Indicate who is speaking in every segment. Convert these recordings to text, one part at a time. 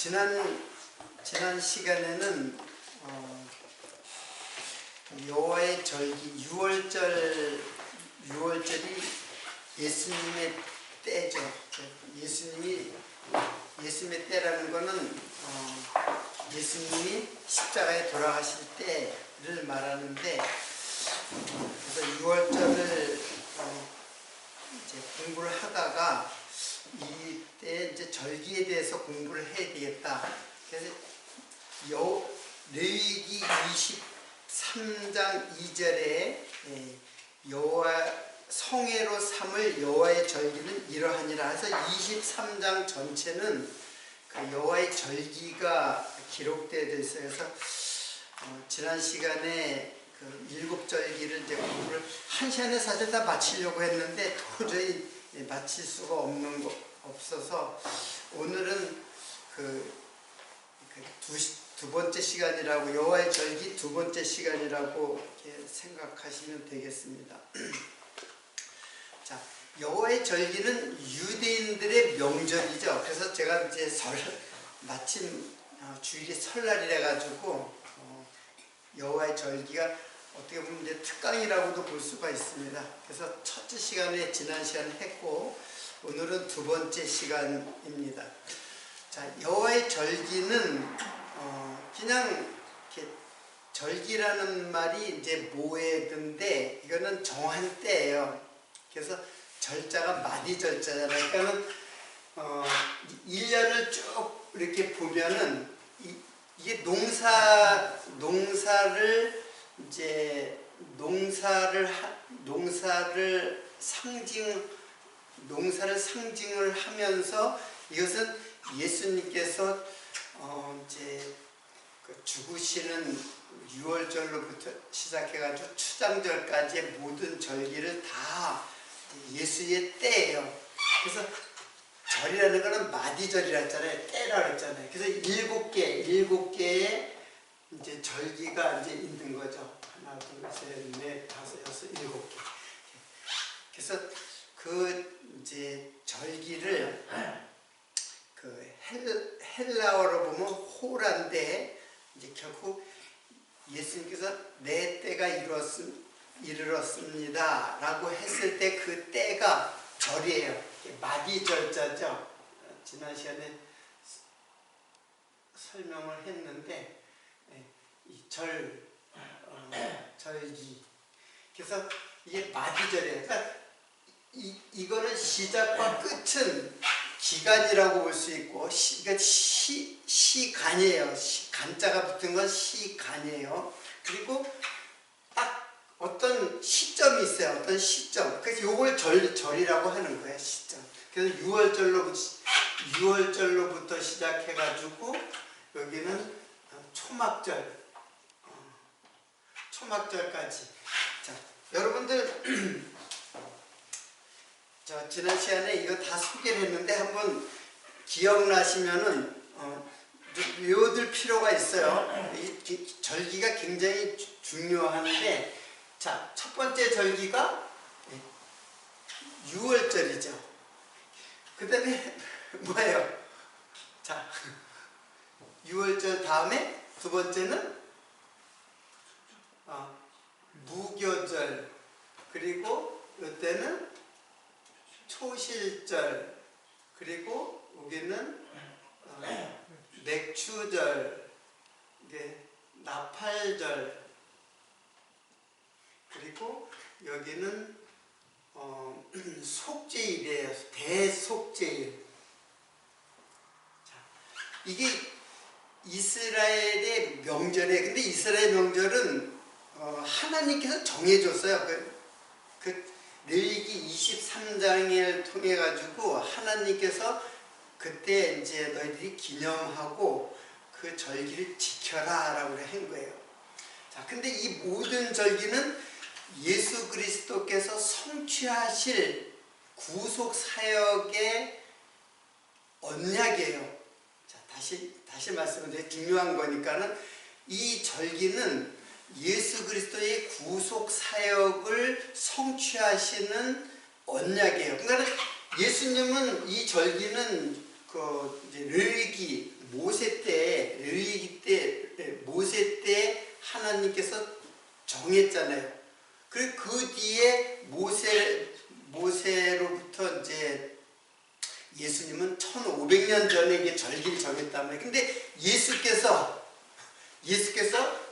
Speaker 1: 지난 시간에는 여호와의 절기 6월절이 예수님의 때죠. 예수님의 때라는 거는 예수님이 십자가에 돌아가실 때를 말하는데, 그래서 6월절을 이제 공부를 하다가 이때 이제 절기에 대해서 공부를 해야 되겠다. 그래서 레위기 23장 2절에 여호와 성회로 삼을 여호와의 절기는 이러하니라 해서 23장 전체는 그 여호와의 절기가 기록되어 있어요. 그래서 지난 시간에 그 7절기를 이제 공부를 1시간에 사실 다 마치려고 했는데 도저히 마칠 수가 없어서 오늘은 두 번째 시간이라고, 여호와의 절기 두 번째 시간이라고 이렇게 생각하시면 되겠습니다. 자, 여호와의 절기는 유대인들의 명절이죠. 그래서 제가 이제 마침 주일이 설날이라 가지고 여호와의 절기가 어떻게 보면 이제 특강이라고도 볼 수가 있습니다. 그래서 첫째 시간에 지난 시간에 했고 오늘은 두 번째 시간입니다. 자, 여호와의 절기는 그냥 이렇게 절기라는 말이 이제 모에든데 이거는 정한 때예요. 그래서 절자가 마디 절자잖아요. 그러니까는 1년을 쭉 이렇게 보면은 이게 농사를 상징을 하면서, 이것은 예수님께서 이제 죽으시는 6월절로부터 시작해가지고 추장절까지의 모든 절기를 다 예수의 때예요. 그래서 절이라는 거는 마디절이라 했잖아요. 때라 했잖아요. 그래서 7개의 이제 절기가 이제 있는 거죠. 하나, 둘, 셋, 넷, 다섯, 여섯, 7개. 그래서 그 이제 절기를 헬라어로 보면 호란데, 이제 결국 예수님께서 내 때가 이르렀습니다 라고 했을 때 그 때가 절이에요. 마디절자죠. 지난 시간에 설명을 했는데, 이 절기. 그래서 이게 마디절이에요. 그러니까 이거는 시작과 끝은 기간이라고 볼 수 있고, 그러니까 시간이에요. 간자가 붙은 건 시간이에요. 그리고 딱 어떤 시점이 있어요. 어떤 시점. 그래서 요걸 절이라고 하는 거예요. 시점. 그래서 6월절로부터 시작해가지고 여기는 초막절까지. 자, 여러분들 자, 지난 시간에 이거 다 소개를 했는데 한번 기억나시면은 외워둘 필요가 있어요. 이 절기가 굉장히 중요한데, 자, 첫 번째 절기가 6월절이죠. 그 다음에 뭐예요? 자, 6월절 다음에 두 번째는 무교절, 그리고 이때는 초실절, 그리고 여기는 맥추절, 이게 나팔절, 그리고 여기는 속죄일이에요. 대속죄일. 자, 이게 이스라엘의 명절이에요. 근데 이스라엘 명절은 하나님께서 정해줬어요. 레위기 23장을 통해 가지고 하나님께서 그때 이제 너희들이 기념하고 그 절기를 지켜라 라고 한 거예요. 자, 근데 이 모든 절기는 예수 그리스도께서 성취하실 구속 사역의 언약이에요. 자, 다시 말씀드리면 중요한 거니까는, 이 절기는 예수 그리스도의 구속 사역을 성취하시는 언약이에요. 그러니까 예수님은 이 절기는 이제 레위기 모세 때, 레위기 때, 모세 때 하나님께서 정했잖아요. 그리고 그 뒤에 모세로부터 이제 예수님은 1500년 전에 이게 절기를 정했단 말이에요. 근데 예수께서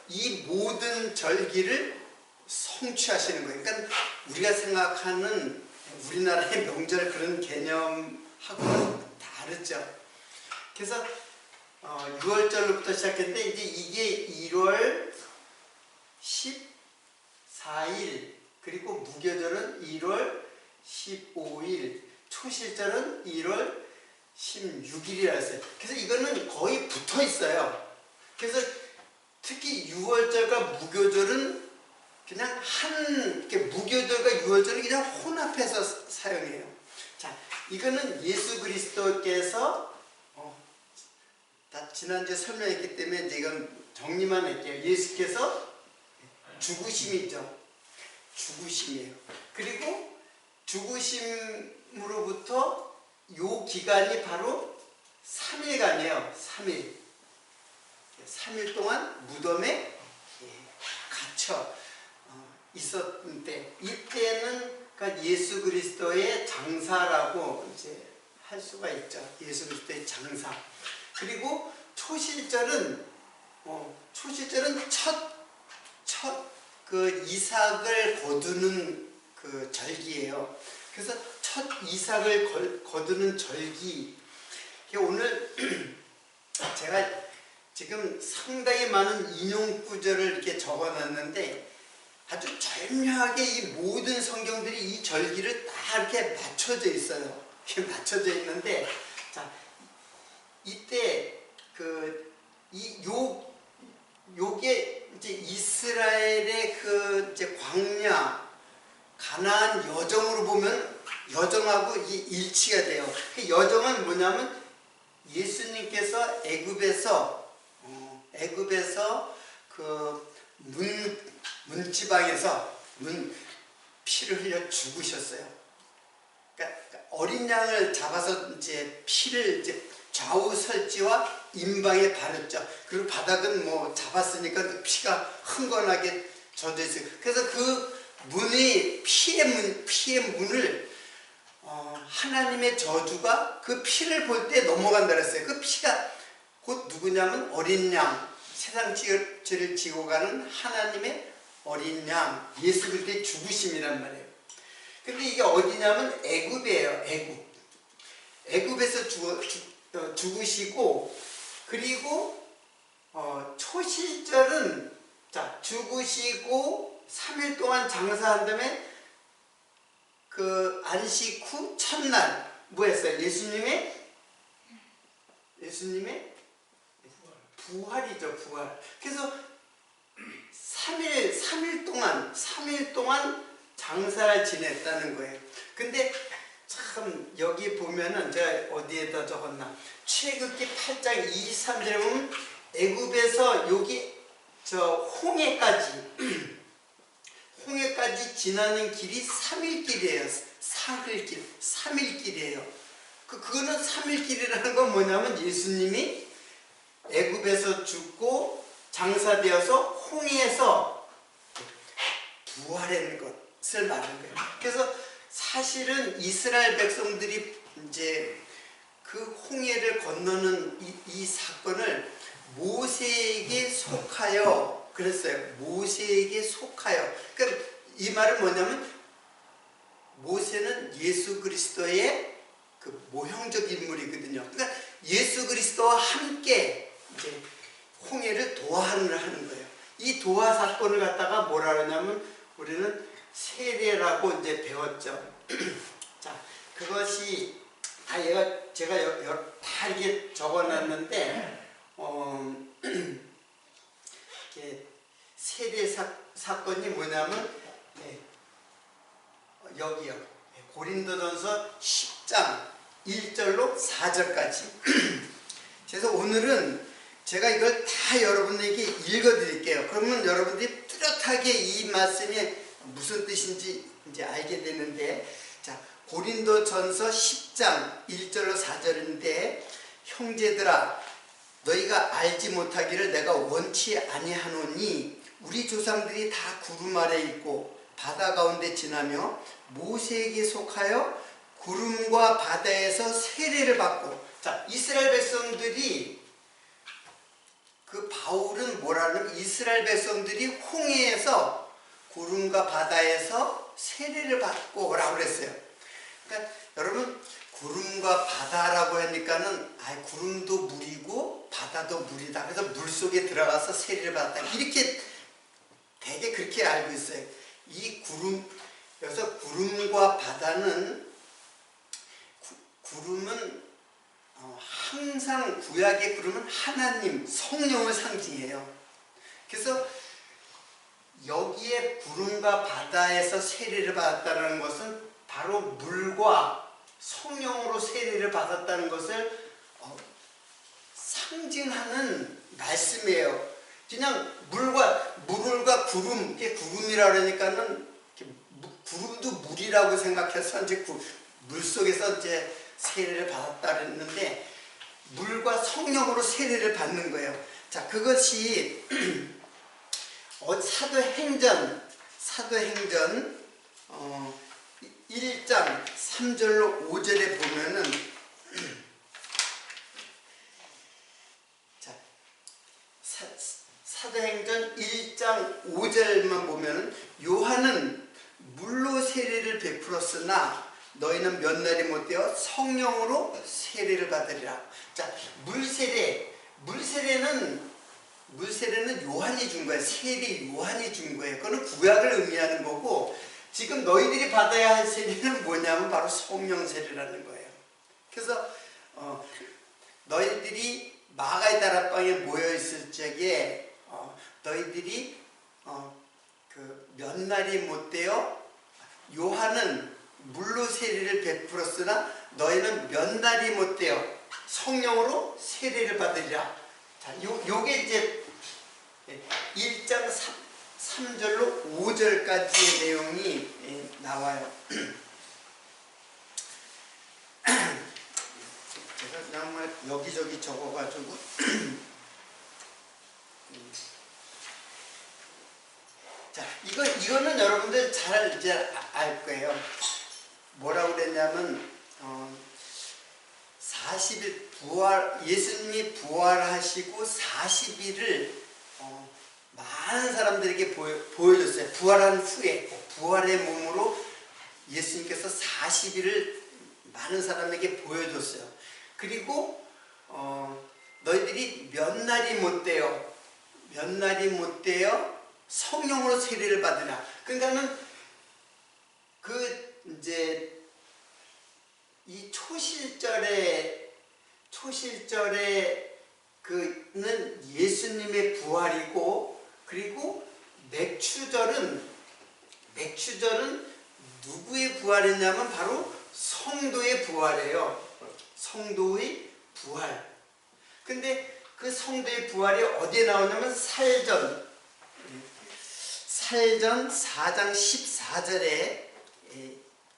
Speaker 1: 이 모든 절기를 성취하시는 거예요. 그러니까 우리가 생각하는 우리나라의 명절 그런 개념하고는 다르죠. 그래서 6월절로부터 시작했는데 이제 이게 1월 14일, 그리고 무교절은 1월 15일, 초실절은 1월 16일이라 했어요. 그래서 이거는 거의 붙어 있어요. 그래서 특히 6월절과 무교절은 그냥 무교절과 유월절을 그냥 혼합해서 사용해요. 자, 이거는 예수 그리스도께서 다 지난주에 설명했기 때문에 이건 정리만 할게요. 예수께서 죽으심이죠. 죽으심이에요. 그리고 죽으심으로부터 요 기간이 바로 3일간이에요. 3일 동안 무덤에 갇혀 있었는데, 이때는 그러니까 예수 그리스도의 장사라고 이제 할 수가 있죠. 예수 그리스도의 장사. 그리고 초실절은 첫 그 이삭을 거두는 그 절기예요. 그래서 첫 이삭을 거두는 절기. 오늘 제가 지금 상당히 많은 인용 구절을 이렇게 적어놨는데, 아주 절묘하게 이 모든 성경들이 이 절기를 다 이렇게 맞춰져 있어요. 이렇게 맞춰져 있는데, 자, 이때 요게 이제 이스라엘의 그 이제 광야 가나안 여정으로 보면 여정하고 이 일치가 돼요. 그 여정은 뭐냐면 예수님께서 애굽에서 그 문지방에서 피를 흘려 죽으셨어요. 그러니까 어린 양을 잡아서 이제 피를 이제 좌우 설지와 임방에 바르죠. 그리고 바닥은 뭐 잡았으니까 피가 흥건하게 젖어 있어요. 그래서 그 문이 피의 문을 하나님의 저주가 그 피를 볼 때 넘어간다 그랬어요. 그 피가 곧 누구냐면 어린 양, 세상 죄를 지고 가는 하나님의 어린 양, 예수 그리스도의 죽으심이란 말이에요. 근데 이게 어디냐면 애굽이에요. 애굽에서 죽으시고, 그리고 초실절은 죽으시고 3일 동안 장사한 다음에 그 안식 후 첫날 뭐 했어요? 예수님의 부활이죠. 부활. 그래서 3일 동안 장사를 지냈다는 거예요. 근데 참 여기 보면은 제가 어디에다 적었나, 출애굽기 8장 23절에 보면 애굽에서 여기 홍해까지 지나는 길이 3일길이에요. 사흘길, 3일길이에요. 그거는 3일길이라는 건 뭐냐면 예수님이 애굽에서 죽고 장사되어서 홍해에서 부활한 것을 말하는 거예요. 그래서 사실은 이스라엘 백성들이 이제 그 홍해를 건너는 이 사건을 모세에게 속하여 그랬어요. 모세에게 속하여. 그러니까 이 말은 뭐냐면 모세는 예수 그리스도의 그 모형적 인물이거든요. 그러니까 예수 그리스도와 함께 이제 홍해를 도하를 하는 거예요. 이 도하 사건을 갖다가 뭐라 그러냐면 우리는 세례라고 이제 배웠죠. 자, 그것이 다 제가 다 이렇게 적어놨는데, 세례 사건이 뭐냐면 여기요. 고린도전서 10장 1절로 4절까지. 그래서 오늘은 제가 이걸 다 여러분에게 읽어드릴게요. 그러면 여러분들이 뚜렷하게 이 말씀이 무슨 뜻인지 이제 알게 되는데, 자, 고린도전서 10장 1절로 4절인데, 형제들아 너희가 알지 못하기를 내가 원치 아니하노니 우리 조상들이 다 구름 아래 있고 바다 가운데 지나며 모세에게 속하여 구름과 바다에서 세례를 받고. 자, 이스라엘 백성들이, 그 바울은 뭐라는, 이스라엘 백성들이 홍해에서 구름과 바다에서 세례를 받고 라고 그랬어요. 그러니까 여러분, 구름과 바다라고 하니까는 구름도 물이고 바다도 물이다, 그래서 물속에 들어가서 세례를 받았다, 이렇게 되게 그렇게 알고 있어요. 이 구름, 여기서 구름과 바다는, 구름은 항상 구약의 구름은 하나님, 성령을 상징해요. 그래서 여기에 구름과 바다에서 세례를 받았다는 것은 바로 물과 성령으로 세례를 받았다는 것을 상징하는 말씀이에요. 그냥 물과 구름, 이게 구름이라 그러니까는 구름도 물이라고 생각해서 이제 물속에서 이제 세례를 받았다 그랬는데, 물과 성령으로 세례를 받는 거예요. 자, 그것이 사도행전 1장 3절로 5절에 보면은, 자, 사도행전 1장 5절만 보면은, 요한은 물로 세례를 베풀었으나 너희는 몇 날이 못되어 성령으로 세례를 받으리라. 자, 물세례는 요한이 준 거예요. 세례 요한이 준 거예요. 그거는 구약을 의미하는 거고, 지금 너희들이 받아야 할 세례는 뭐냐면 바로 성령 세례라는 거예요. 그래서 너희들이 마가의 다락방에 모여 있을 적에 너희들이 몇 날이 못되어, 요한은 물로 세례를 베풀었으나 너희는 몇 날이 못되어 성령으로 세례를 받으리라. 자, 요게 이제 1장 3절로 5절까지의 내용이 나와요. 제가 정말 여기저기 적어가지고 자, 이거는 여러분들 잘 이제 알 거예요. 뭐라고 그랬냐면 40일 예수님이 부활하시고 40일을 많은 사람들에게 보여줬어요. 부활한 후에, 부활의 몸으로 예수님께서 40일을 많은 사람에게 보여줬어요. 그리고 너희들이 몇 날이 못되어 성령으로 세례를 받으라. 그러니까는 이제 이 초실절에 그는 예수님의 부활이고, 그리고 맥추절은 누구의 부활이냐면 바로 성도의 부활이에요. 성도의 부활. 근데 그 성도의 부활이 어디에 나오냐면 살전 4장 14절에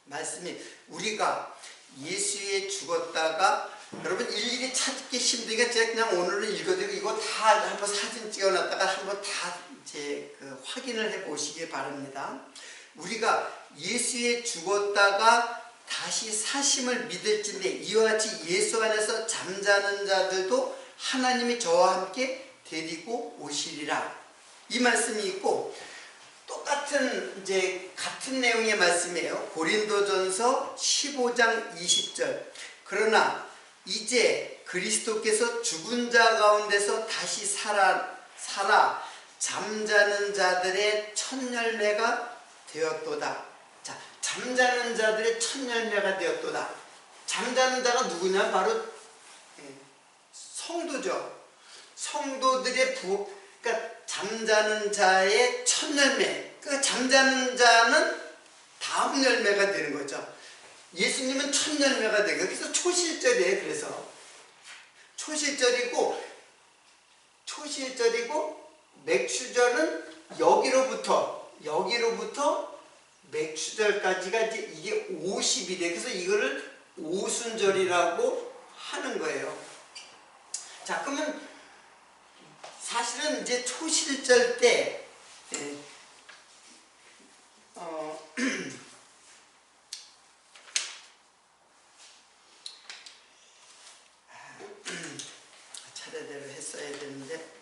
Speaker 1: 말씀이, 우리가 예수에 죽었다가, 여러분 일일이 찾기 힘드니까 제가 그냥 오늘은 읽어드리고 이거 다 한번 사진 찍어놨다가 한번 다 이제 확인을 해 보시기 바랍니다. 우리가 예수에 죽었다가 다시 사심을 믿을진데 이와 같이 예수 안에서 잠자는 자들도 하나님이 저와 함께 데리고 오시리라. 이 말씀이 있고, 똑같은 같은 내용의 말씀이에요. 고린도전서 15장 20절. 그러나 이제 그리스도께서 죽은 자 가운데서 다시 살아 잠자는 자들의 첫 열매가 되었도다. 자, 잠자는 자들의 첫 열매가 되었도다. 잠자는 자가 누구냐? 바로 성도죠. 성도들의 그러니까 잠자는 자의 첫 열매. 그러니까 잠자는 자는 다음 열매가 되는 거죠. 예수님은 첫 열매가 되고, 그래서 초실절이에요. 그래서 초실절이고 맥추절은 여기로부터 맥추절까지가 이게 50일이에요. 그래서 이거를 오순절이라고 하는 거예요. 자, 그러면 사실은 이제 초실절 때 차례대로 했어야 되는데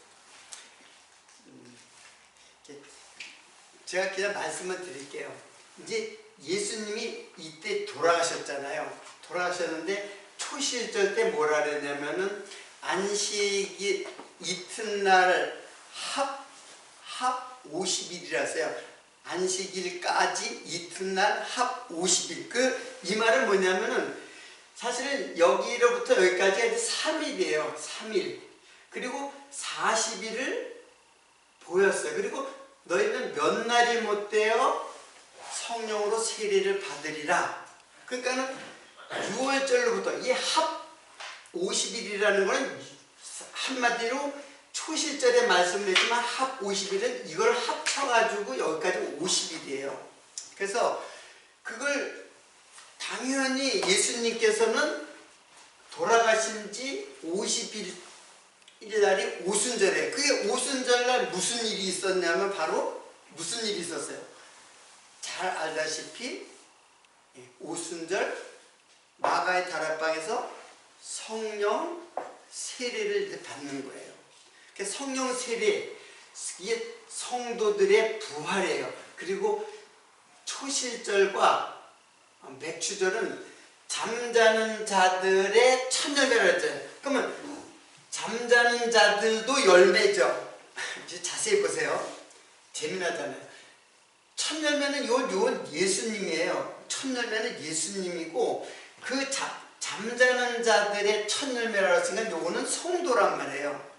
Speaker 1: 제가 그냥 말씀을 드릴게요. 이제 예수님이 이때 돌아가셨잖아요. 돌아가셨는데 초실절 때 뭐라 그랬냐면은 안식이 이튿날 합 50일이라서요. 안식일까지 이튿날 합 50일. 이 말은 뭐냐면은 사실은 여기로부터 여기까지가 3일이에요. 3일. 그리고 40일을 보였어요. 그리고 너희는 몇 날이 못되어 성령으로 세례를 받으리라. 그러니까는 6월절로부터 이 합 50일이라는 거는 한마디로 초실절에 말씀을 했지만 합 50일은 이걸 합쳐가지고 여기까지 50일이에요. 그래서 그걸 당연히 예수님께서는 돌아가신 지 50일 날이 오순절이에요. 그게 오순절날 무슨 일이 있었냐면 바로 무슨 일이 있었어요? 잘 알다시피 오순절 마가의 다락방에서 성령 세례를 받는 거예요. 성령 세례, 이게 성도들의 부활이에요. 그리고 초실절과 맥추절은 잠자는 자들의 첫 열매를 했잖아요. 그러면 잠자는 자들도 열매죠. 이제 자세히 보세요. 재미나잖아요. 첫 열매는 요 예수님이에요. 첫 열매는 예수님이고 그 잠자는 자들의 첫 열매라고 했으니까 요거는 성도란 말이에요.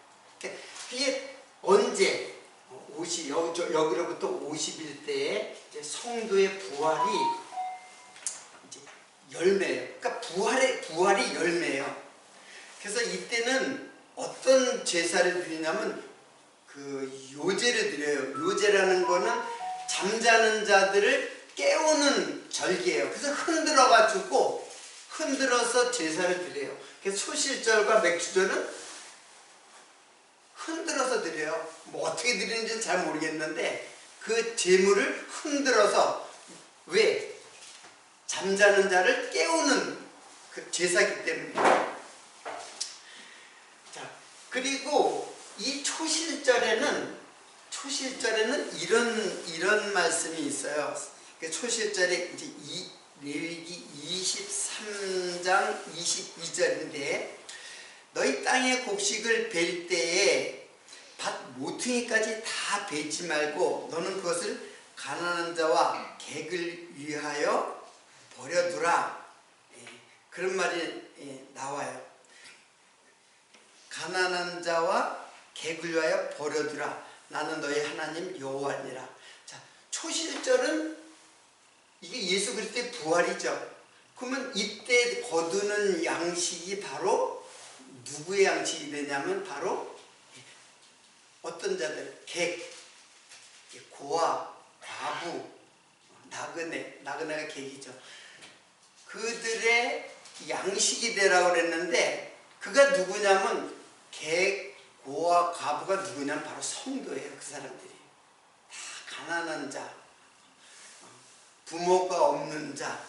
Speaker 1: 그게 언제? 여기로부터 50일 때에 이제 성도의 부활이 이제 열매예요. 그러니까 부활이 열매예요. 그래서 이때는 어떤 제사를 드리냐면 그 요제를 드려요. 요제라는 거는 잠자는 자들을 깨우는 절기예요. 그래서 흔들어서 제사를 드려요. 그래서 초실절과 맥주절은 흔들어서 드려요. 뭐 어떻게 드리는지는 잘 모르겠는데 그 제물을 흔들어서 왜? 잠자는 자를 깨우는 그 제사기 때문이에요. 자, 그리고 이 초실절에는 이런 말씀이 있어요. 초실절에 이제 레위기 23장 22절인데 너희 땅의 곡식을 벨 때에 밭 모퉁이까지 다 베지 말고 너는 그것을 가난한 자와 객을 위하여 버려두라. 그런 말이 나와요. 가난한 자와 객을 위하여 버려두라. 나는 너희 하나님 여호와니라. 자, 초실절은 이게 예수 그리스도의 부활이죠. 그러면 이때 거두는 양식이 바로 누구의 양식이 되냐면 바로 어떤 자들, 객, 고아, 과부, 나그네가 객이죠. 그들의 양식이 되라고 그랬는데 그가 누구냐면 객, 고아, 과부가 누구냐면 바로 성도예요. 그 사람들이 다 가난한 자, 부모가 없는 자,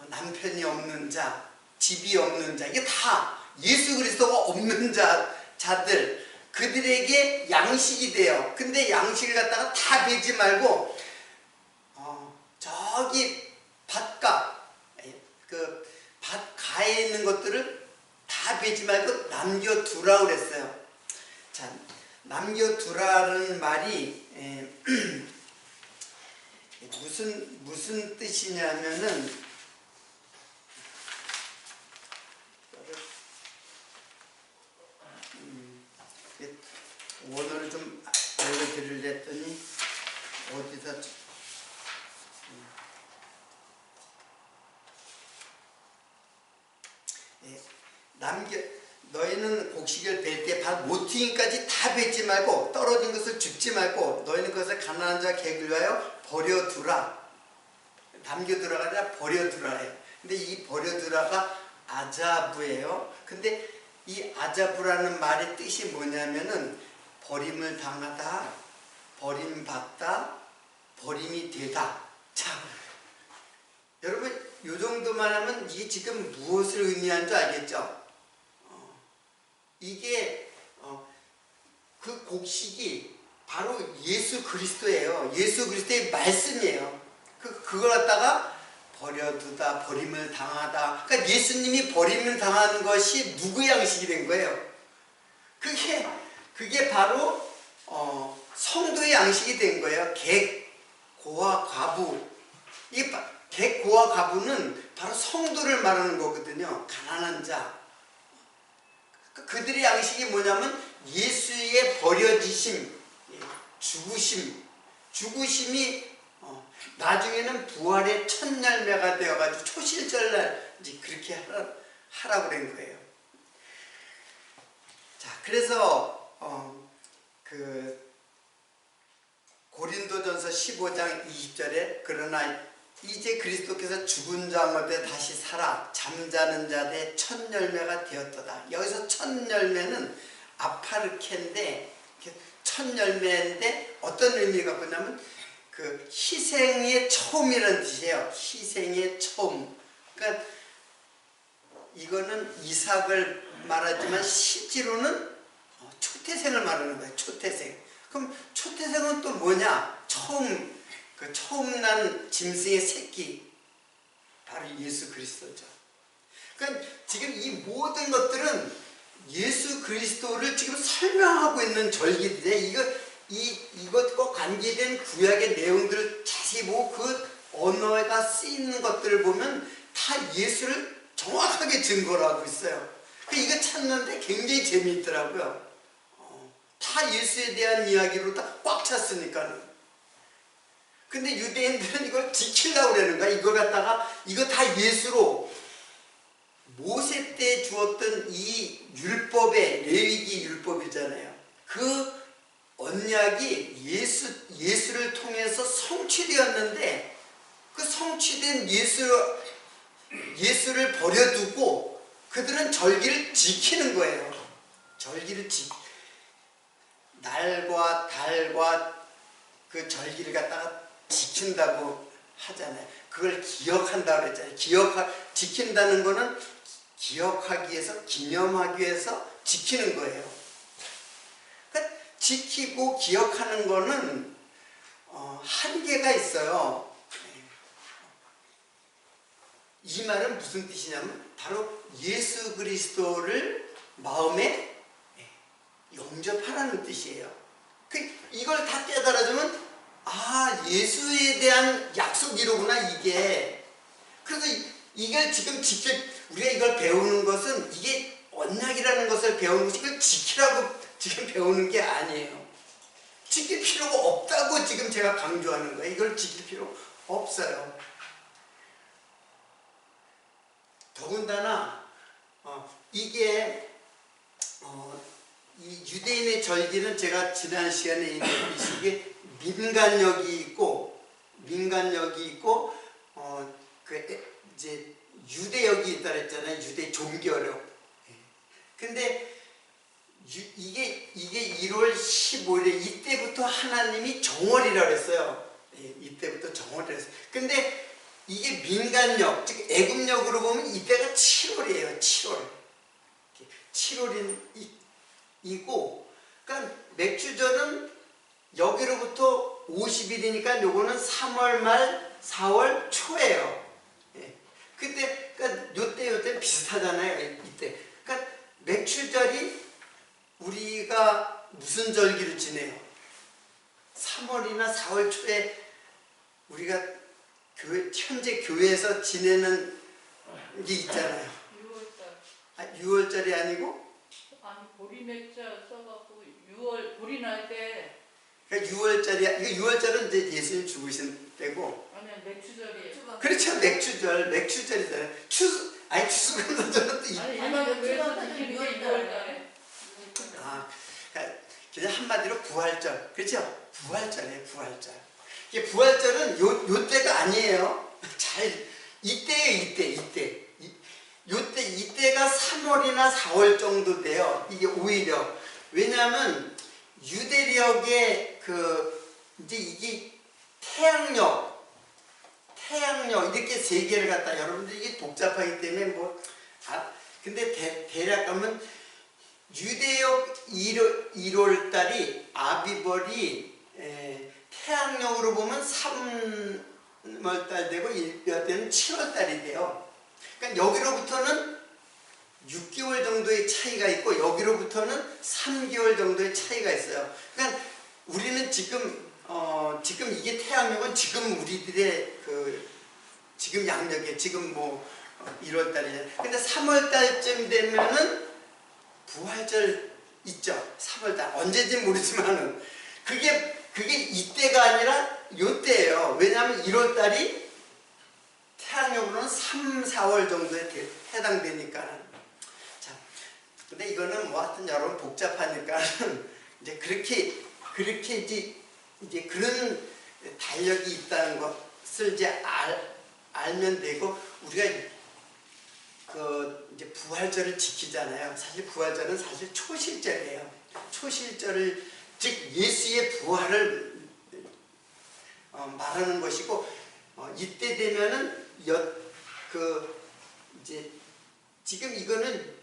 Speaker 1: 남편이 없는 자, 집이 없는 자, 이게 다 예수 그리스도가 없는 자들, 그들에게 양식이 돼요. 근데 양식을 갖다가 다 베지 말고 저기 밭가, 그 밭가에 있는 것들을 다 베지 말고 남겨두라고 그랬어요. 자, 남겨두라는 말이 무슨 뜻이냐면은 원어를 좀 알려드리려 했더니 어디다 너희는 곡식을 벨 때 밭 모퉁이까지 다 뱉지 말고 떨어진 것을 줍지 말고 너희는 그것을 가난한 자 객을 위하여 버려두라. 남겨두라가 아니라 버려두라예요. 근데 이 버려두라가 아자부예요. 근데 이 아자부라는 말의 뜻이 뭐냐면은 버림을 당하다, 버림받다, 버림이 되다. 자, 여러분 요 정도만 하면 이게 지금 무엇을 의미하는 줄 알겠죠? 이게 그 곡식이 바로 예수 그리스도예요. 예수 그리스도의 말씀이에요. 그걸 갖다가 버려두다, 버림을 당하다. 그러니까 예수님이 버림을 당하는 것이 누구의 양식이 된 거예요? 그게 바로 성도의 양식이 된 거예요. 객, 고와 과부. 이 객, 고와 과부는 바로 성도를 말하는 거거든요. 가난한 자. 그들의 양식이 뭐냐면 예수의 버려지심, 죽으심이 나중에는 부활의 첫 열매가 되어가지고 초실절날 이제 그렇게 하라고 그런 거예요. 자, 그래서 그 고린도전서 15장 20절에 그러나 이제 그리스도께서 죽은 자 가운데 다시 살아 잠자는 자의 첫 열매가 되었도다. 여기서 첫 열매는 아파르케인데 첫 열매인데 어떤 의미가 뭐냐면 그 희생의 처음이라는 뜻이에요. 희생의 처음. 그러니까 이거는 이삭을 말하지만 실제로는 초태생을 말하는 거예요. 초태생. 그럼 초태생은 또 뭐냐? 처음 난 짐승의 새끼. 바로 예수 그리스도죠. 그러니까 지금 이 모든 것들은 예수 그리스도를 지금 설명하고 있는 절기들이에요. 이것과 관계된 구약의 내용들을 자세히 보고 그 언어가 쓰이는 것들을 보면 다 예수를 정확하게 증거를 하고 있어요. 이거 찾는데 굉장히 재미있더라고요. 다 예수에 대한 이야기로 다 꽉 찼으니까는. 근데 유대인들은 이걸 지키려고 그러는 거야. 이걸 갖다가 이거 다 예수로 모세 때 주었던 이 율법의 레위기 율법이잖아요. 그 언약이 예수를 통해서 성취되었는데 그 성취된 예수를 버려두고 그들은 절기를 지키는 거예요. 날과 달과 그 절기를 갖다가 지킨다고 하잖아요. 그걸 기억한다고 그랬잖아요. 지킨다는 거는 기억하기 위해서, 기념하기 위해서 지키는 거예요. 그러니까 지키고 기억하는 거는 한계가 있어요. 이 말은 무슨 뜻이냐면 바로 예수 그리스도를 마음에 영접하라는 뜻이에요. 이걸 다 깨달아주면 예수에 대한 약속이로구나 이게. 그래서 이걸 지금 우리가 이걸 배우는 것은 이게 언약이라는 것을 배우는 것이 이걸 지키라고 지금 배우는 게 아니에요. 지킬 필요가 없다고 지금 제가 강조하는 거예요. 이걸 지킬 필요 없어요. 더군다나 이게 이 유대인의 절기는 제가 지난 시간에 얘기했듯이 민간력이 있고 이제 유대역이 있다 그랬잖아요. 유대 종교력. 근데 이게 1월 15일에 이때부터 하나님이 정월이라고 그랬어요. 이때부터 정월이라고 했어요. 근데 이게 민간력, 즉 애굽력으로 보면 이때가 7월이에요. 7월이고, 그러니까 맥주절은 여기로부터 50일이니까 요거는 3월 말 4월 초예요. 그때 그러니까 요때 비슷하잖아요. 이때. 그러니까 맥주절이 우리가 무슨 절기를 지내요? 3월이나 4월 초에 우리가 현재 교회에서 지내는 게 있잖아요. 6월달. 6월절이 아니고?
Speaker 2: 아니 보리맥자 써갖고 6월 보리 날 때.
Speaker 1: 그러니까 6월절은 이제 예수님 죽으신 때고.
Speaker 2: 아니야 맥주절이에요.
Speaker 1: 그렇죠. 맥주절이잖아요. 추수감사절은 또
Speaker 2: 아니 일반 교회에서 지키는 게 6월달에.
Speaker 1: 그냥 한마디로 부활절. 그렇죠? 부활절이에요. 부활절. 이게 부활절은 요 때가 아니에요. 이때예요. 이때가 3월이나 4월 정도 돼요. 이게 오히려. 왜냐하면 유대력의 이제 이게 태양력 이렇게 세 개를 갖다 여러분들 이게 복잡하기 때문에 근데 대략 하면 유대역 1월달이 아비벌이 태양력으로 보면 3월달 되고 일별때는 7월달이 돼요. 그러니까 여기로부터는 6개월 정도의 차이가 있고 여기로부터는 3개월 정도의 차이가 있어요. 그러니까 우리는 지금 이게 태양력은 지금 우리들의 지금 양력에 지금 1월달이잖아요. 근데 3월달쯤 되면은 부활절 있죠. 3월달 언제인지 모르지만은 그게 이때가 아니라 요때예요. 왜냐하면 1월달이 태양력으로는 3, 4월 정도에 해당되니까. 자, 근데 이거는 하여튼 여러분 복잡하니까는 이제 그렇게 이제 그런 달력이 있다는 것을 이제 알면 되고 우리가 이제 부활절을 지키잖아요. 사실 부활절은 사실 초실절이에요. 초실절을 즉 예수의 부활을 말하는 것이고 이때 되면은 이제 지금 이거는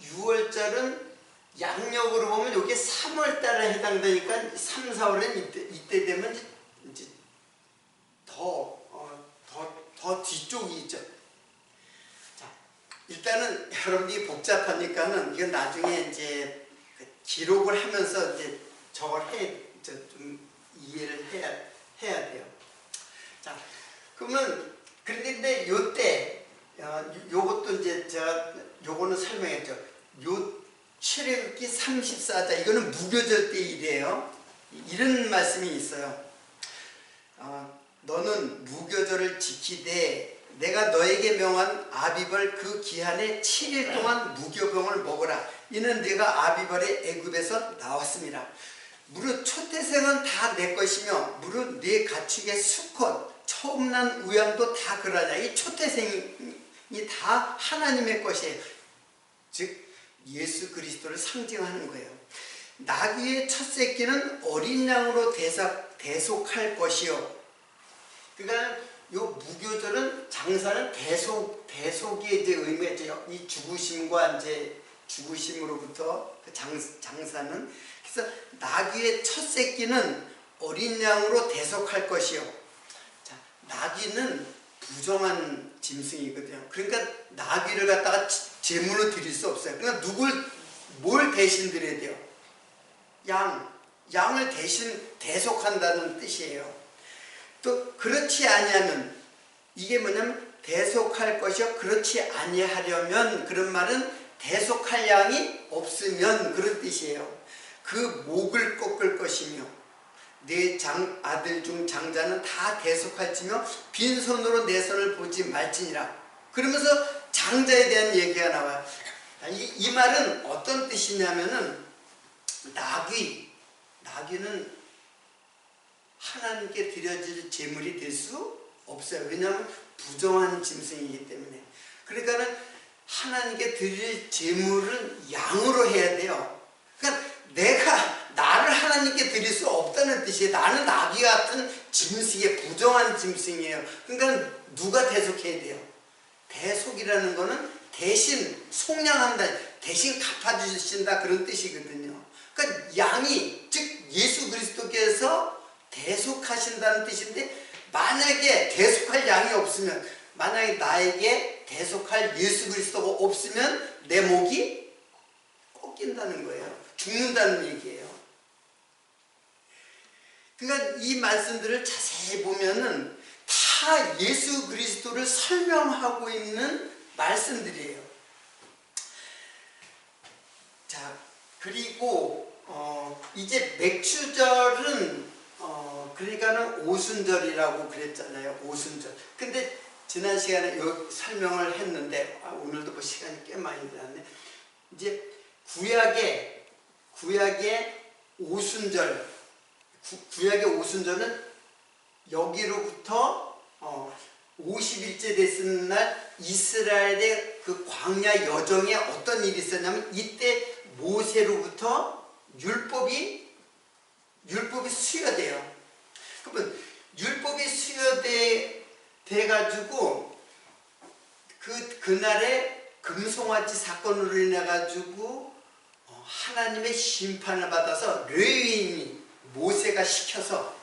Speaker 1: 6월절은 양력으로 보면 이게 3월달에 해당되니까 3, 4월은 이때 되면 이제 더 뒤쪽이 있죠. 자, 일단은 여러분들이 복잡하니까는 이건 나중에 이제 기록을 하면서 이제 저걸 좀 이해를 해야 돼요. 자, 그러면 그런데 요때 요것도 이제 제가 요거는 설명했죠. 요 출애굽기 34장 이거는 무교절 때 일이에요. 이런 말씀이 있어요. 너는 무교절을 지키되 내가 너에게 명한 아비벌 그 기한에 7일 동안 무교병을 먹으라. 이는 네가 아비벌의 애굽에서 나왔습니다. 무릇 초태생은 다 내 것이며 무릇 네 가축의 수컷 처음 난 우양도 다 그러냐. 이 초태생이 다 하나님의 것이에요. 즉 예수 그리스도를 상징하는 거예요. 나귀의 첫 새끼는 어린 양으로 대속할 것이요. 그러니까 요 무교절은 장사는 대속의 이제 의미가 있죠. 이 죽으심으로부터 그 장사는 그래서 나귀의 첫 새끼는 어린 양으로 대속할 것이요. 자, 나귀는 부정한 짐승이거든요. 그러니까 나귀를 갖다가 제물로 드릴 수 없어요. 그러니까 뭘 대신 드려야 돼요? 양을 대신 대속한다는 뜻이에요. 또 그렇지 아니하면 이게 뭐냐면 대속할 것이요 그렇지 아니하려면 그런 말은 대속할 양이 없으면 그런 뜻이에요. 그 목을 꺾을 것이며 내 아들 중 장자는 다 대속할지며 빈손으로 내 손을 보지 말지니라. 그러면서 장자에 대한 얘기가 나와요. 이 말은 어떤 뜻이냐면은 나귀는 하나님께 드려질 제물이 될 수 없어요. 왜냐하면 부정한 짐승이기 때문에. 그러니까는 하나님께 드릴 제물은 양으로 해야 돼요. 그러니까 나를 하나님께 드릴 수 없다는 뜻이에요. 나는 나귀 같은 짐승의 부정한 짐승이에요. 그러니까 누가 대속해야 돼요? 대속이라는 거는 대신 속량한다, 대신 갚아주신다 그런 뜻이거든요. 그러니까 양이 즉 예수 그리스도께서 대속하신다는 뜻인데 만약에 대속할 양이 없으면 만약에 나에게 대속할 예수 그리스도가 없으면 내 목이 꺾인다는 거예요. 죽는다는 얘기예요. 그러니까 이 말씀들을 자세히 보면은 다 예수 그리스도를 설명하고 있는 말씀들이에요. 자, 그리고 이제 맥추절은 그러니까는 오순절이라고 그랬잖아요. 오순절. 근데 지난 시간에 설명을 했는데 오늘도 뭐 시간이 꽤 많이 지났네. 이제 구약의 오순절, 구약의 오순절은 여기로부터 50일째 됐은 날 이스라엘의 그 광야 여정에 어떤 일이 있었냐면 이때 모세로부터 율법이 수여돼요. 그러면 율법이 수여돼가지고 그날에 금송아지 사건으로 인해 가지고 하나님의 심판을 받아서 레위인이 모세가 시켜서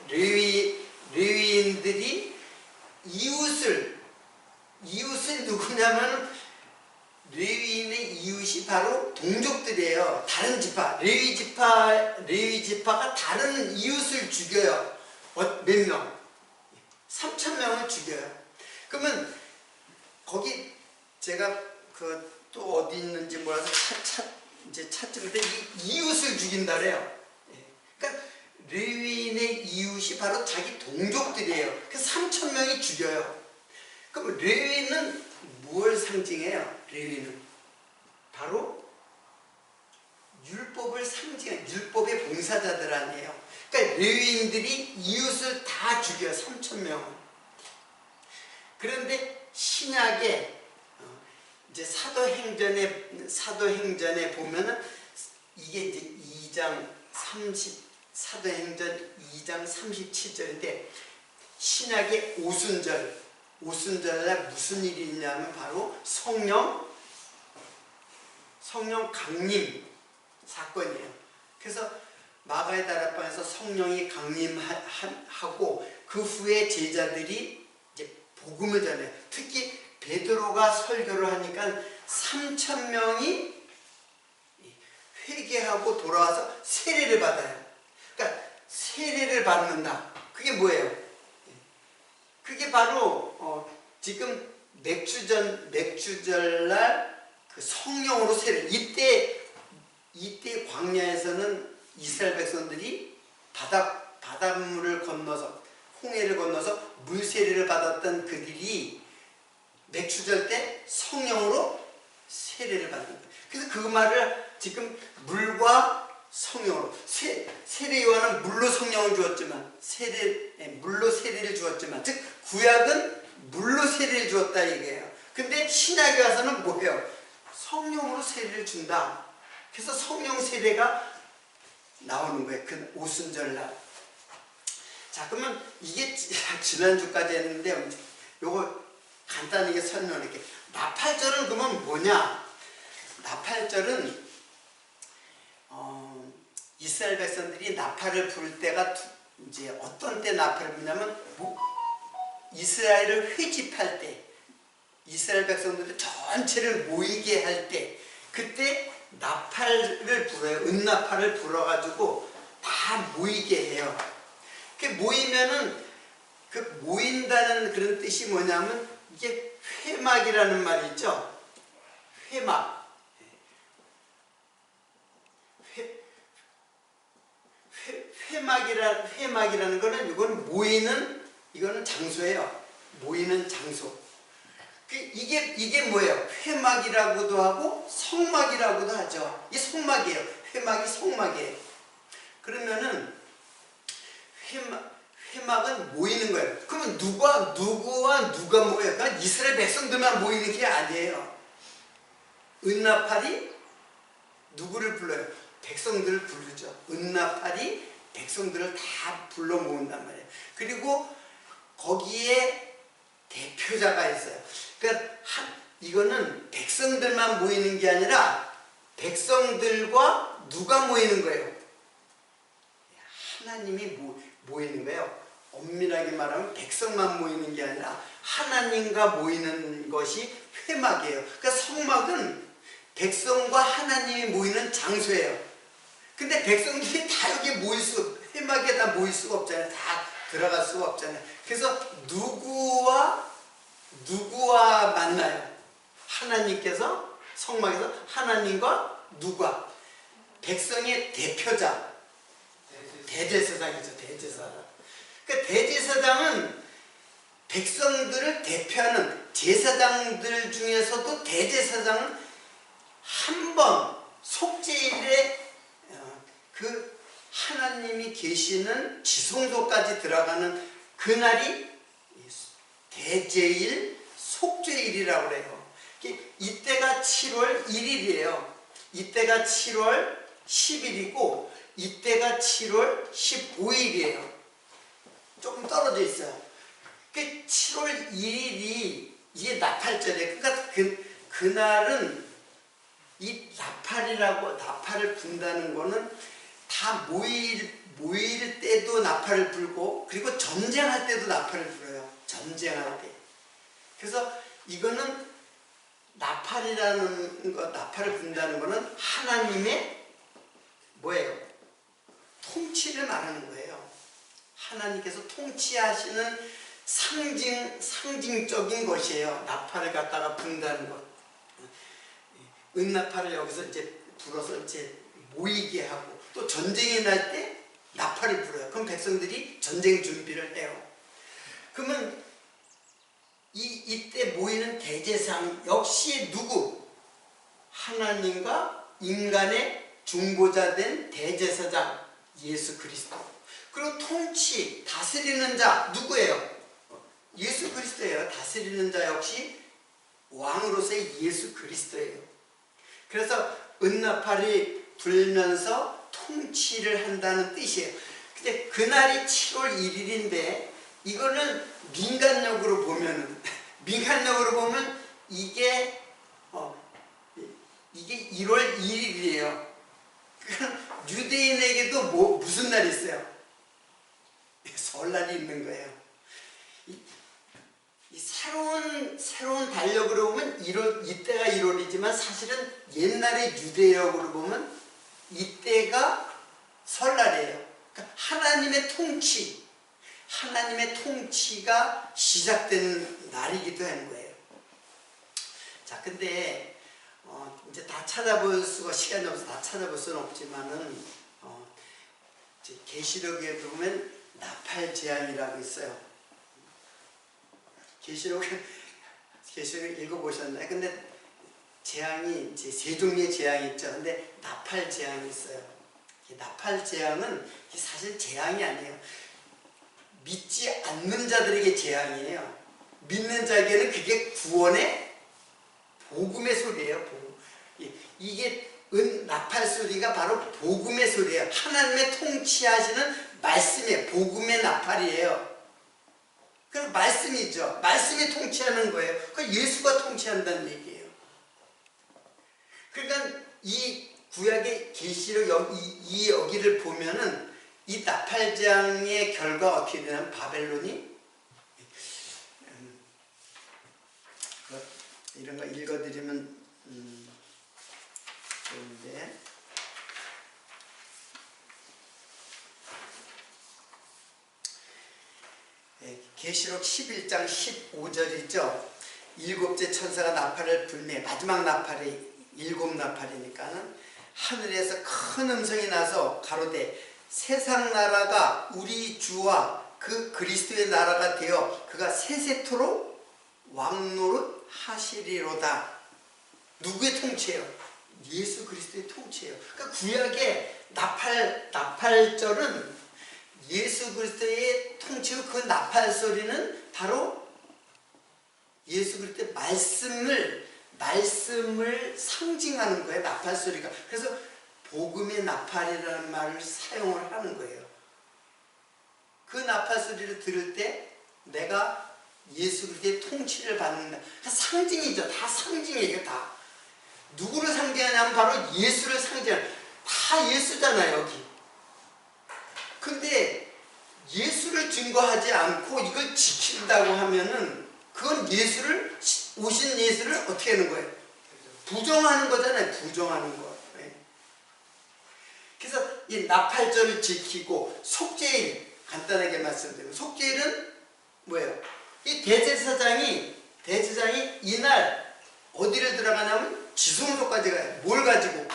Speaker 1: 레위인들이 이웃을 누구냐면 레위인의 이웃이 바로 동족들이에요. 다른 지파, 레위 지파가 다른 이웃을 죽여요. 몇 명? 3,000명을 죽여요. 그러면 거기 제가 또 어디 있는지 몰라서 이제 찾지 못해 이웃을 죽인다 그래요. 그러니까 레위인의 이웃이 바로 자기 동족들이에요. 그래서 3,000명이 죽여요. 그럼 레위인은 무엇을 상징해요? 레위인은 바로 율법을 상징해요. 율법의 봉사자들 아니에요. 그러니까 레위인들이 이웃을 다 죽여요. 3,000명을. 그런데 신약에 이제 사도행전에 보면은 이게 이제 사도행전 2장 37절인데 신약의 오순절날 무슨 일이 있냐면 바로 성령 강림 사건이에요. 그래서 마가의 다락방에서 성령이 강림하고 그 후에 제자들이 이제 복음을 전해요. 특히 베드로가 설교를 하니까 3,000명이 회개하고 돌아와서 세례를 받아요. 그러니까 세례를 받는다. 그게 뭐예요? 그게 바로 지금 맥주절날 그 성령으로 세례. 이때 광야에서는 이스라엘 백성들이 바닷물을 건너서 홍해를 건너서 물세례를 받았던 그들이 맥주절 때 성령으로 세례를 받는 거예요. 그래서 그 말을 지금 물과 성령으로 세례 요한은 물로 성령을 주었지만 물로 세례를 주었지만 즉 구약은 물로 세례를 주었다 이게요. 근데 신약에 와서는 뭐예요? 성령으로 세례를 준다. 그래서 성령 세례가 나오는 거예요. 그 오순절날. 자, 그러면 이게 지난주까지 했는데 요거 간단하게 설명할게요. 나팔절은 그러면 뭐냐? 나팔절은 이스라엘 백성들이 나팔을 부를 때가 이제 어떤 때 나팔을 부냐면 이스라엘을 회집할 때, 이스라엘 백성들을 전체를 모이게 할 때, 그때 나팔을 불어요. 은나팔을 불어가지고 다 모이게 해요. 그 모이면은 그 모인다는 그런 뜻이 뭐냐면 이게 회막이라는 말이 있죠. 회막. 회막이라는 거는 이거는 장소예요. 모이는 장소. 이게 뭐예요? 회막이라고도 하고 성막이라고도 하죠. 이게 성막이에요. 회막이 성막이에요. 그러면은 회막은 모이는 거예요. 그러면 누구와 누가 모여요? 그러니까 이스라엘 백성들만 모이는 게 아니에요. 은나팔이 누구를 불러요? 백성들을 부르죠. 은나팔이 백성들을 다 불러 모은단 말이에요. 그리고 거기에 대표자가 있어요. 그러니까 이거는 백성들만 모이는 게 아니라 백성들과 누가 모이는 거예요? 하나님이 모이는 거예요. 엄밀하게 말하면 백성만 모이는 게 아니라 하나님과 모이는 것이 회막이에요. 그러니까 성막은 백성과 하나님이 모이는 장소예요. 근데 백성들이 다 여기 회막에 다 모일 수가 없잖아요. 다 들어갈 수가 없잖아요. 그래서 누구와 만나요? 하나님께서 성막에서 하나님과 누가? 백성의 대표자. 대제사장이죠. 대제사장. 그러니까 대제사장은 백성들을 대표하는 제사장들 중에서도 대제사장은 한 번 속죄일에 그 하나님이 계시는 지성소까지 들어가는 그날이 대제일 속죄일이라고 그래요. 이때가 7월 1일이에요. 이때가 7월 10일이고 이때가 7월 15일이에요. 조금 떨어져 있어요. 그 7월 1일이 이게 나팔절이에요. 그러니까 그날은 이 나팔을 분다는 거는 다 모일 때도 나팔을 불고, 그리고 전쟁할 때도 나팔을 불어요. 전쟁할 때. 그래서 이거는 나팔을 분다는 거는 하나님의 뭐예요? 통치를 말하는 거예요. 하나님께서 통치하시는 상징적인 것이에요. 나팔을 갖다가 분다는 것. 은나팔을 여기서 이제 불어서 이제 모이게 하고, 또 전쟁이 날 때 나팔을 불어요. 그럼 백성들이 전쟁 준비를 해요. 그러면 이때 모이는 대제사장 역시 누구? 하나님과 인간의 중보자 된 대제사장 예수 그리스도. 그리고 통치, 다스리는 자 누구예요? 예수 그리스도예요. 다스리는 자 역시 왕으로서의 예수 그리스도예요. 그래서 은나팔이 불면서 통치를 한다는 뜻이에요. 근데 그날이 7월 1일인데 이거는 민간력으로 보면 이게 1월 2일이에요. 유대인에게도 무슨 날이 있어요? 설날이 있는 거예요. 이 새로운 달력으로 보면 이때가 1월이지만 사실은 옛날의 유대력으로 보면 이때가 설날이에요. 그러니까 하나님의 통치가 시작되는 날이기도 하는 거예요. 자, 근데 이제 다 찾아볼 수가 시간이 없어서 다 찾아볼 수는 없지만은 계시록에 보면 나팔 재앙이라고 있어요. 계시록 읽어보셨나요? 근데 재앙이 이제 세 종류의 재앙이 있죠. 근데 나팔 재앙이 있어요. 나팔 재앙은 사실 재앙이 아니에요. 믿지 않는 자들에게 재앙이에요. 믿는 자에게는 그게 구원의 복음의 소리예요. 이게 나팔 소리가 바로 복음의 소리예요. 하나님의 통치하시는 말씀의 복음의 나팔이에요. 그 말씀이죠. 말씀이 통치하는 거예요. 그 예수가 통치한다는 얘기예요. 그러니까 이 구약의 계시록 여기를 보면은 이 나팔장의 결과 어떻게 되냐면 바벨론이 이런 거 읽어드리면 좋은데, 계시록 11장 15절이죠. 일곱째 천사가 나팔을 불매, 마지막 나팔이 일곱 나팔이니까는 하늘에서 큰 음성이 나서 가로되 세상 나라가 우리 주와 그 그리스도의 나라가 되어 그가 세세토록 왕노릇 하시리로다. 누구의 통치예요? 예수 그리스도의 통치예요. 그러니까 구약의 나팔절은 예수 그리스도의 통치로, 그 나팔 소리는 바로 예수 그리스도의 말씀을 상징하는 거예요. 나팔 소리가. 그래서 복음의 나팔이라는 말을 사용을 하는 거예요. 그 나팔 소리를 들을 때 내가 예수 그리스도의 통치를 받는다. 상징이죠. 다 상징이에요. 다. 누구를 상징하냐면 바로 예수를 상징하는. 다 예수잖아요. 여기. 근데 예수를 증거하지 않고 이걸 지킨다고 하면은 그건 오신 예수를 어떻게 하는 거예요? 부정하는 거잖아요. 부정하는 거. 그래서 이 나팔절을 지키고 속죄일, 간단하게 말씀드리면 속죄일은 뭐예요? 이 대제사장이 이날 어디를 들어가냐면 지성소까지 가요. 뭘 가지고?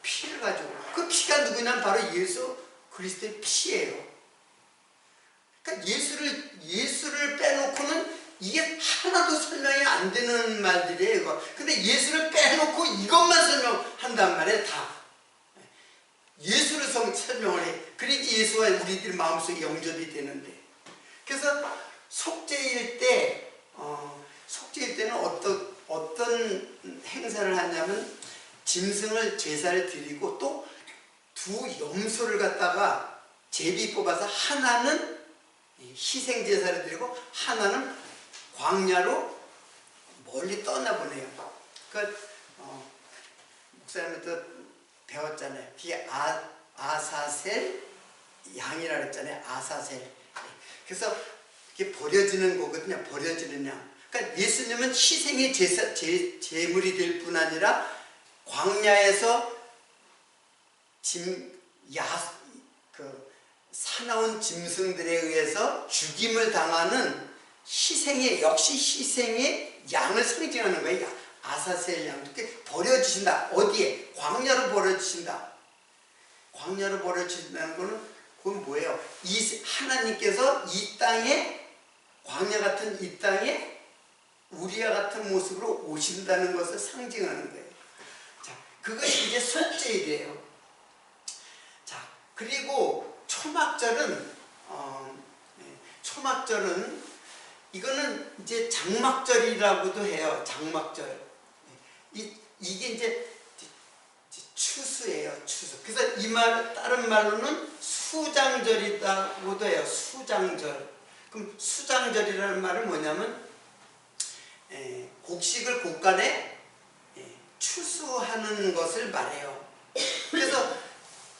Speaker 1: 피를 가지고. 그 피가 누구냐면 바로 예수 그리스도의 피예요. 그러니까 예수를 빼놓고는 이게 하나도 설명이 안 되는 말들이에요. 이거. 근데 예수를 빼놓고 이것만 설명한단 말이에요. 다. 예수를 설명을 해. 그래야지 예수가 우리들 마음속에 영접이 되는데. 그래서 속죄일 때는 어떤 행사를 하냐면 짐승을 제사를 드리고 또 두 염소를 갖다가 제비 뽑아서 하나는 희생제사를 드리고 하나는 광야로 멀리 떠나보내요. 목사님도 배웠잖아요. 그게 아사셀 양이라 그랬잖아요. 아사셀. 그래서 이게 버려지는 거거든요. 버려지는 양. 그러니까 예수님은 희생의 제물이 될 뿐 아니라 광야에서 사나운 짐승들에 의해서 죽임을 당하는 역시 희생의 양을 상징하는 거예요. 아사셀 양. 이렇게 버려지신다. 어디에? 광야로 버려지신다. 광야로 버려지신다는 거는 그건 뭐예요? 하나님께서 이 땅에, 광야 같은 이 땅에 우리와 같은 모습으로 오신다는 것을 상징하는 거예요. 자, 그것이 이제 속죄일이에요. 자, 그리고 초막절은 이거는 이제 장막절이라고도 해요. 장막절. 이게 이제 추수예요. 추수. 그래서 이 말 다른 말로는 수장절이라고도 해요. 수장절. 그럼 수장절이라는 말은 뭐냐면 곡식을 곡간에 추수하는 것을 말해요. 그래서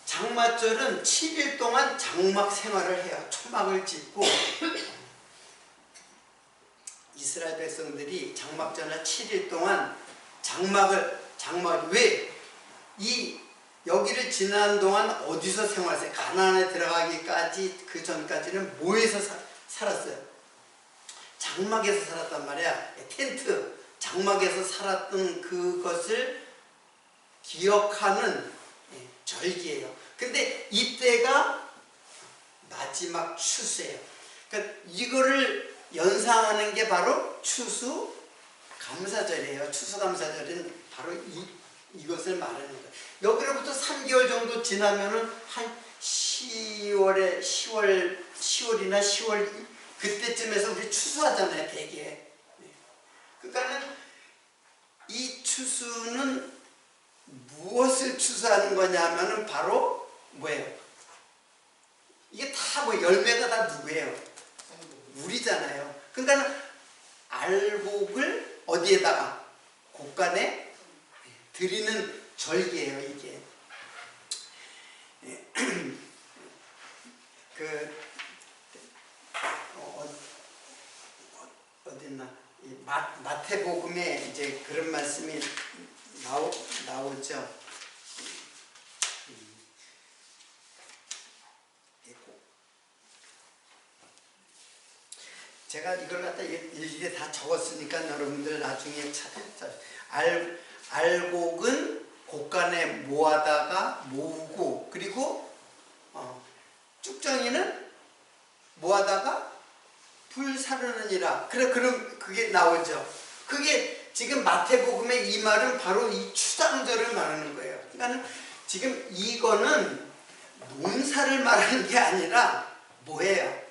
Speaker 1: 장막절은 7일 동안 장막 생활을 해요. 초막을 짓고 이스라엘 백성들이 장막절날 7일 동안 장막을 왜? 여기를 지나는 동안 어디서 생활했어요? 가나안에 들어가기까지 그 전까지는 뭐에서 살았어요? 장막에서 살았단 말이야. 텐트 장막에서 살았던 그것을 기억하는 절기예요. 근데 이때가 마지막 추수예요. 그러니까 이거를 연상하는 게 바로 추수 감사절이에요. 추수 감사절은 바로 이것을 말하는 거예요. 여기로부터 3개월 정도 지나면은 한 10월이나 10월 그때쯤에서 우리 추수하잖아요, 대개. 그러니까는 이 추수는 무엇을 추수하는 거냐면은 바로 뭐예요? 이게 다 뭐 열매가 다 누구예요? 우리잖아요. 그러니까 알곡을 어디에다가 곡간에 드리는 절기예요, 이게. 어딨나? 마태복음에 이제 그런 말씀이 나오죠. 제가 이걸 갖다 일일이 다 적었으니까 여러분들 나중에 알곡은 곡간에 모으고 그리고 쭉정이는 모아다가 불 사르느니라. 그럼 그게 나오죠. 그게 지금 마태복음의 이 말은 바로 이 추장절을 말하는 거예요. 그러니까 지금 이거는 농사를 말하는 게 아니라 뭐예요?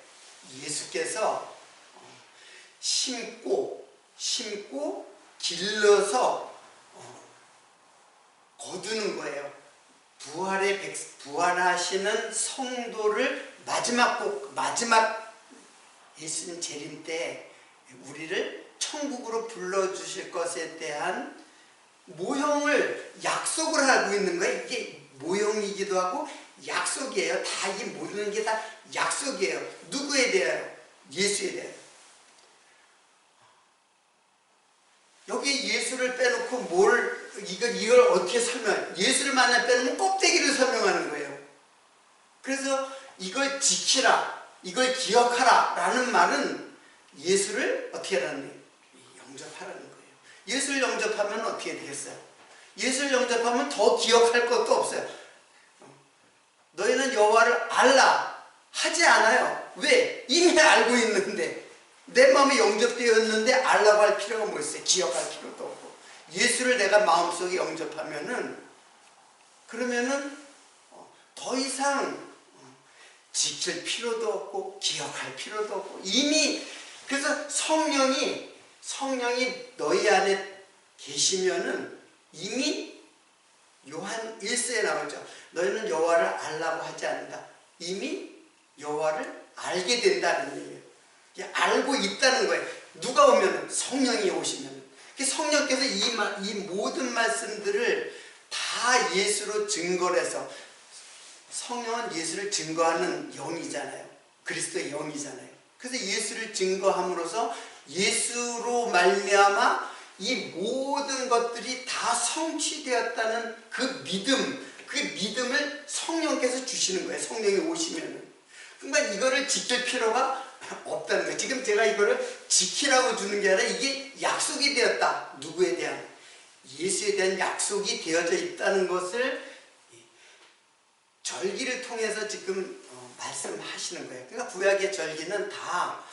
Speaker 1: 예수께서 심고 길러서 거두는 거예요. 부활하시는 성도를 마지막 예수님 재림 때 우리를 천국으로 불러주실 것에 대한 약속을 하고 있는 거예요. 이게 모형이기도 하고 약속이에요. 다 이 모든 게 다 약속이에요. 누구에 대하여? 예수에 대하여. 여기 예수를 빼놓고 이걸 어떻게 예수를 만약 빼놓으면 껍데기를 설명하는 거예요. 그래서 이걸 지키라, 이걸 기억하라 라는 말은 예수를 어떻게 하라는 거예요? 영접하라는 거예요. 예수를 영접하면 어떻게 되겠어요? 예수를 영접하면 더 기억할 것도 없어요. 너희는 여호와를 알라 하지 않아요. 왜? 이미 알고 있는데 내 마음에 영접되었는데 알라고 할 필요가 뭐 있어요? 기억할 필요도 없고. 예수를 내가 마음속에 영접하면은 그러면은 더 이상 지킬 필요도 없고 기억할 필요도 없고 이미 그래서 성령이 너희 안에 계시면은 이미 요한 1서에 나오죠. 너희는 여호와를 알라고 하지 않는다. 이미 여호와를 알게 된다는 얘기예요. 알고 있다는 거예요. 누가 오면? 성령이 오시면. 성령께서 이 모든 말씀들을 다 예수로 증거를 해서, 성령은 예수를 증거하는 영이잖아요. 그리스도의 영이잖아요. 그래서 예수를 증거함으로써 예수로 말미암아 이 모든 것들이 다 성취되었다는 그 믿음을 성령께서 주시는 거예요. 성령이 오시면은. 그러니까 이거를 지킬 필요가 없다는 거예요. 지금 제가 이거를 지키라고 주는 게 아니라 이게 약속이 되었다. 누구에 대한? 예수에 대한 약속이 되어져 있다는 것을 절기를 통해서 지금 말씀하시는 거예요. 그러니까 구약의 절기는 다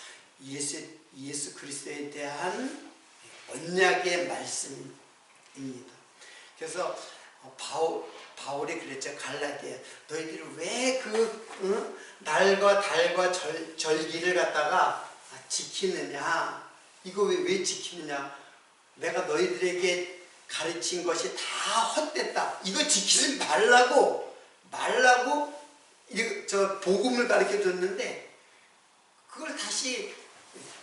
Speaker 1: 예수 그리스도에 대한 언약의 말씀입니다. 그래서 바울이 그랬죠. 갈라디아, 너희들이 왜 날과 달과 절기를 갖다가 지키느냐? 이거 왜 지키느냐? 내가 너희들에게 가르친 것이 다 헛됐다. 이거 지키지 말라고 저 복음을 가르쳐 줬는데, 그걸 다시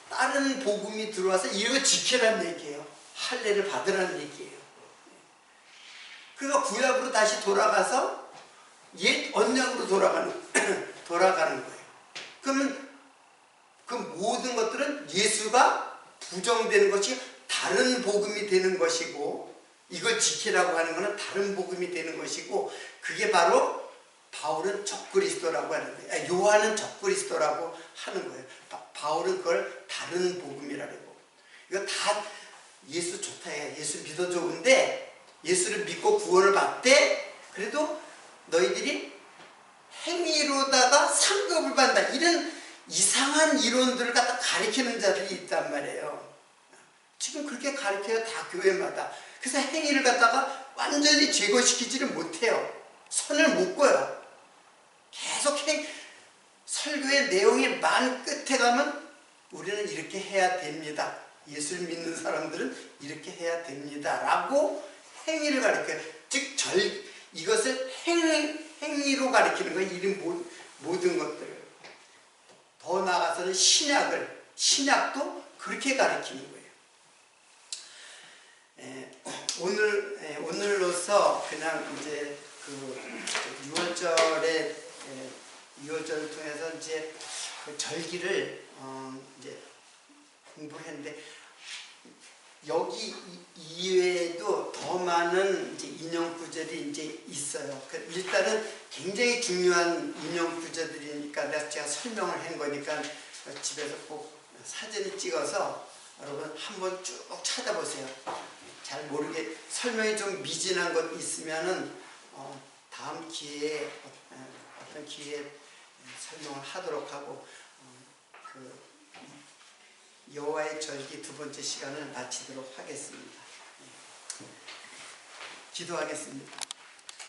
Speaker 1: 다른 복음이 들어와서 이거 지키라는 얘기예요. 할례를 받으라는 얘기예요. 그러니까 구약으로 다시 돌아가서 옛 언약으로 돌아가는 거예요. 그러면 그 모든 것들은 예수가 부정되는 것이 다른 복음이 되는 것이고, 이걸 지키라고 하는 것은 다른 복음이 되는 것이고, 그게 바로 바울은 적그리스도라고 하는 거예요. 요한은 적그리스도라고 하는 거예요. 바울은 그걸 다른 복음이라고. 이거 다 예수 좋다 해. 예수 믿어 좋은데, 예수를 믿고 구원을 받되 그래도 너희들이 행위로다가 상급을 받는다. 이런 이상한 이론들을 갖다 가르치는 자들이 있단 말이에요. 지금 그렇게 가르쳐요. 다 교회마다. 그래서 행위를 갖다가 완전히 제거시키지를 못해요. 선을 못 그어요. 계속 설교의 내용의 만 끝에 가면 우리는 이렇게 해야 됩니다. 예수를 믿는 사람들은 이렇게 해야 됩니다. 라고 행위를 가르쳐요. 즉 이것을 행위로 가르치는 거예요. 이 모든 것들을. 더 나아가서는 신약도 그렇게 가르치는 거예요. 오늘로서 그냥 이제 그 6월절을 통해서 이제 그 절기를 이제 공부를 했는데, 여기 이외에도 더 많은 이제 인용 구절이 이제 있어요. 일단은 굉장히 중요한 인용 구절들이니까 제가 설명을 한 거니까 집에서 꼭 사진을 찍어서 여러분 한번 쭉 찾아보세요. 잘 모르게 설명이 좀 미진한 것 있으면은 다음 기회에 어떤 기회에 설명을 하도록 하고, 여호와의 절기 두 번째 시간을 마치도록 하겠습니다. 기도하겠습니다.